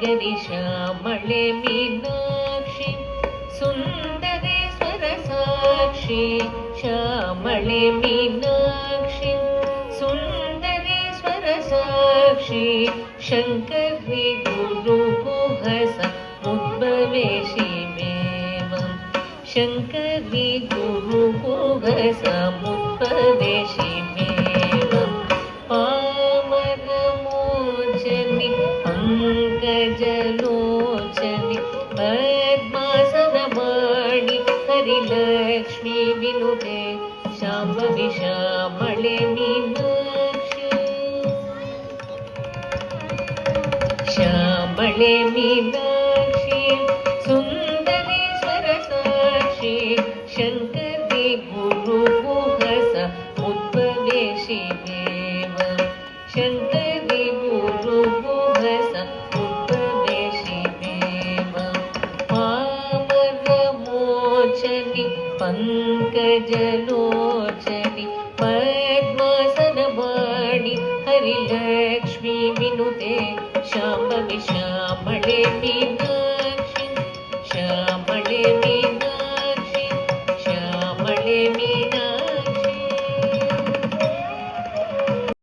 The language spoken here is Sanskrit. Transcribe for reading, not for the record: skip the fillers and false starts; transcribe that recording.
ईश्वरि श्यामळे मीनाक्षि सुन्दरेश्वर साक्षि श्यामळे मीनाक्षि सुन्दरेश्वर साक्षि शङ्करि गुरुगुहस मुद्भवेशिमेवं शङ्करि गुरुगुहस मुद्भवेशिमेवं पामरमोचनि पङ्कजलोचनि पद्मासनवाणि हरिलक्ष्मी विनुते शाम्भवी श्यामळे मीनाक्षि श्यामळे मीनाक्षि सुन्दरेश्वर साक्षि शङ्करि गुरुगुहस मुद्भवेशिमेवं शङ्करि गुरुगुहस मुद्भवेशिमेवं पामरमोचनि पङ्कजलोचनि पद्मासनवाणि हरिलक्ष्मी विनुते शाम्भवी श्यामळे मीनाक्षि श्यामळे मीनाक्षि श्यामळे मीनाक्षि